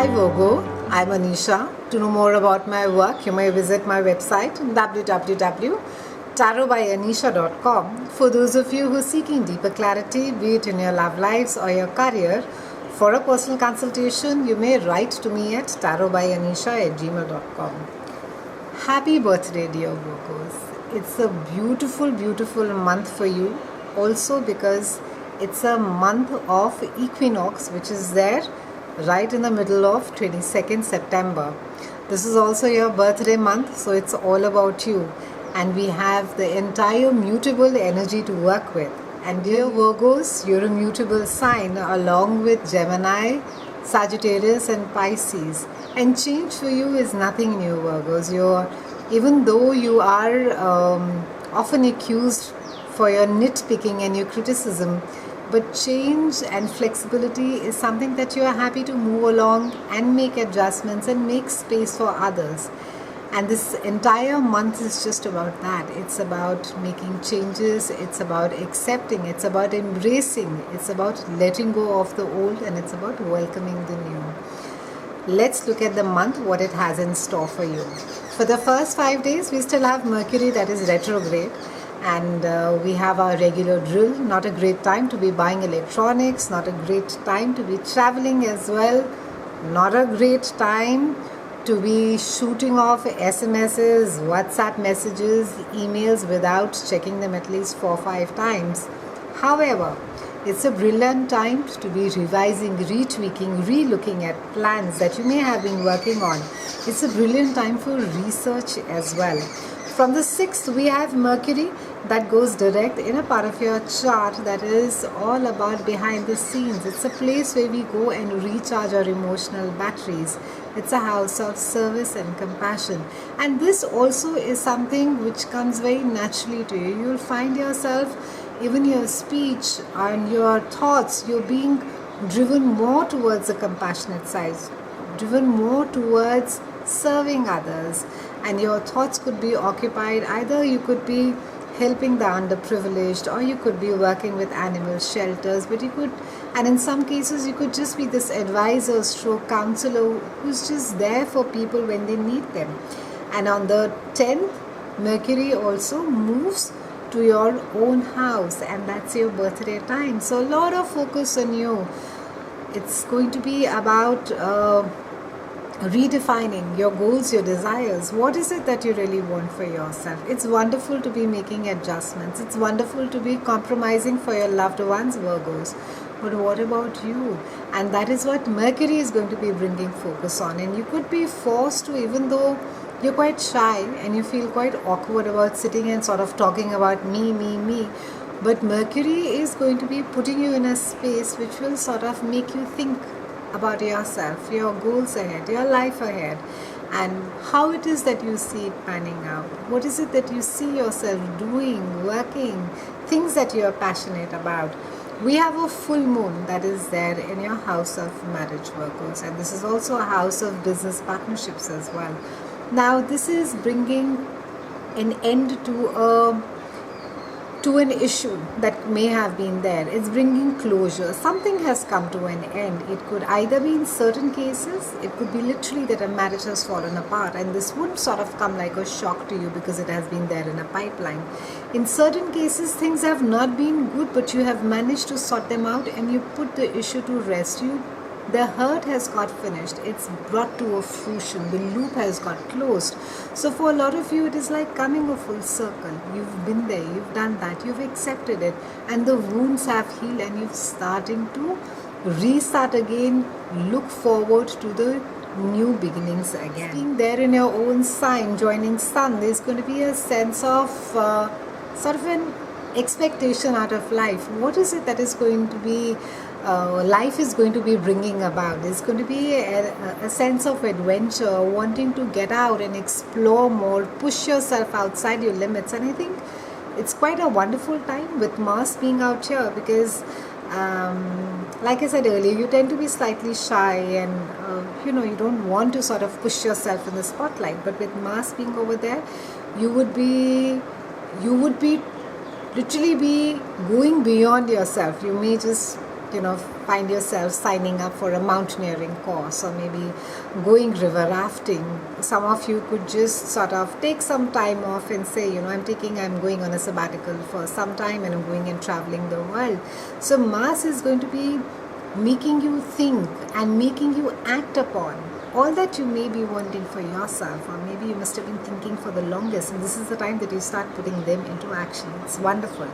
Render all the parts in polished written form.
Hi Virgo, I'm Anisha. To know more about my work, you may visit my website www.tarotbyanisha.com. For those of you who are seeking deeper clarity, be it in your love lives or your career, for a personal consultation, you may write to me at tarotbyanisha@gmail.com. Happy birthday, dear Virgos. It's a beautiful, beautiful month for you. Also because it's a month of equinox, which is there right in the middle of 22nd September. This is also your birthday month, so it's all about you. And we have the entire mutable energy to work with. And dear Virgos, you're a mutable sign along with Gemini, Sagittarius and Pisces. And change for you is nothing new, Virgos. Even though you are often accused for your nitpicking and your criticism, but change and flexibility is something that you are happy to move along and make adjustments and make space for others. And this entire month is just about that. It's about making changes, it's about accepting, it's about embracing, it's about letting go of the old, and it's about welcoming the new. Let's look at the month, what it has in store for you. For the first 5 days, we still have Mercury that is retrograde. And we have our regular drill. Not a great time to be buying electronics, not a great time to be traveling as well, not a great time to be shooting off SMSs, WhatsApp messages, emails without checking them at least 4 or 5 times. However, it's a brilliant time to be revising, retweaking, re-looking at plans that you may have been working on. It's a brilliant time for research as well. From the 6th, we have Mercury that goes direct in a part of your chart that is all about behind the scenes. It's a place where we go and recharge our emotional batteries. It's a house of service and compassion. And this also is something which comes very naturally to you. You'll find yourself, even your speech and your thoughts, you're being driven more towards the compassionate side, driven more towards serving others. And your thoughts could be occupied, either you could be helping the underprivileged, or you could be working with animal shelters, and in some cases you could just be this advisor stroke counselor who's just there for people when they need them. And on the 10th, Mercury also moves to your own house, and that's your birthday time. So a lot of focus on you. It's going to be about redefining your goals, your desires. What is it that you really want for yourself? It's wonderful to be making adjustments. It's wonderful to be compromising for your loved ones, Virgos. But what about you? And that is what Mercury is going to be bringing focus on. And you could be forced to, even though you're quite shy and you feel quite awkward about sitting and sort of talking about me, but Mercury is going to be putting you in a space which will sort of make you think about yourself, your goals ahead, your life ahead, and how it is that you see it panning out. What is it that you see yourself doing, working, things that you are passionate about. We have a full moon that is there in your house of marriage, Virgos, and this is also a house of business partnerships as well. Now, this is bringing an end to an issue that may have been there. It's bringing closure. Something has come to an end. It could either be in certain cases, it could be literally that a marriage has fallen apart, and this would sort of come like a shock to you because it has been there in a pipeline. In certain cases, things have not been good, but you have managed to sort them out and you put the issue to rest. The hurt has got finished. It's brought to a fruition. The loop has got closed. So for a lot of you, it is like coming a full circle. You've been there, you've done that, you've accepted it, and the wounds have healed, and you're starting to restart again, look forward to the new beginnings again. Being there in your own sign, joining Sun, there's going to be a sense of sort of an expectation out of life. What is it that is going to be life is going to be bringing about? There's going to be a sense of adventure, wanting to get out and explore more, push yourself outside your limits. And I think it's quite a wonderful time with Mars being out here because like I said earlier, you tend to be slightly shy and you don't want to sort of push yourself in the spotlight. But with Mars being over there, you would be literally be going beyond yourself. You may just find yourself signing up for a mountaineering course, or maybe going river rafting. Some of you could just sort of take some time off and say, I'm going on a sabbatical for some time and I'm going and traveling the world. So Mars is going to be making you think and making you act upon all that you may be wanting for yourself, or maybe you must have been thinking for the longest, and this is the time that you start putting them into action. It's wonderful.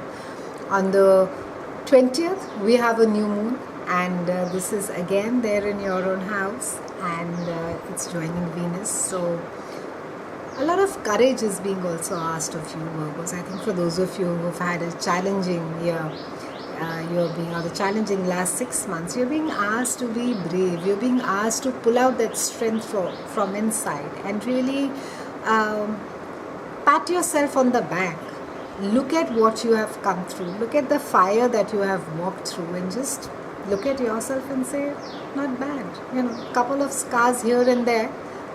On the 20th, we have a new moon, and this is again there in your own house, and it's joining Venus. So a lot of courage is being also asked of you, Virgos. I think for those of you who've had a challenging year, the challenging last 6 months, you're being asked to be brave. You're being asked to pull out that strength from inside and really pat yourself on the back. Look at what you have come through. Look at the fire that you have walked through, and just look at yourself and say, not bad. Couple of scars here and there,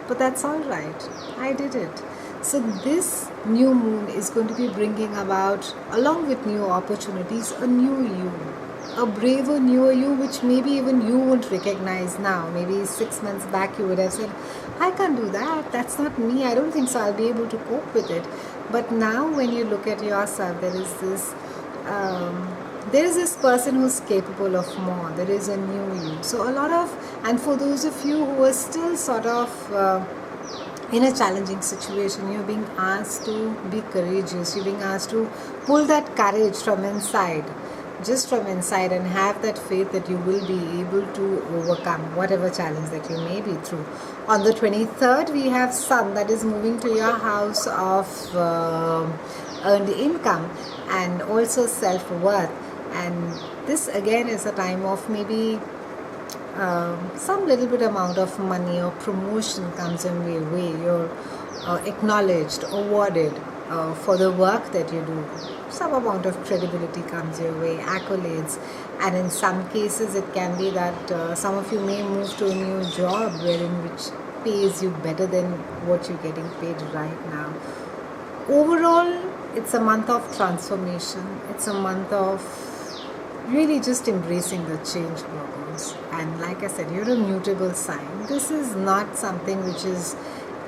but that's all right. I did it. So this new moon is going to be bringing about, along with new opportunities, a new you, a braver, newer you, which maybe even you won't recognize now. Maybe 6 months back you would have said, I can't do that, that's not me, I don't think so, I'll be able to cope with it. But now when you look at yourself, there is this person who's capable of more. There is a new you. So and for those of you who are still sort of in a challenging situation, you're being asked to be courageous. You're being asked to pull that courage from inside, just from inside, and have that faith that you will be able to overcome whatever challenge that you may be through. On the 23rd, we have Sun that is moving to your house of earned income and also self-worth. And this again is a time of maybe some little bit amount of money or promotion comes in your way. You're acknowledged, awarded for the work that you do. Some amount of credibility comes your way, accolades, and in some cases it can be that some of you may move to a new job which pays you better than what you're getting paid right now. Overall, it's a month of transformation. It's a month of really just embracing the change, Virgos. And like I said, you're a mutable sign. This is not something which is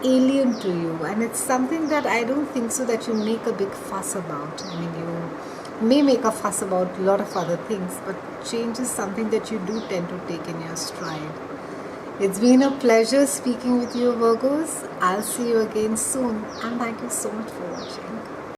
alien to you, and it's something that I don't think so that you make a big fuss about. I mean, you may make a fuss about a lot of other things, but change is something that you do tend to take in your stride. It's been a pleasure speaking with you, Virgos. I'll see you again soon, and thank you so much for watching.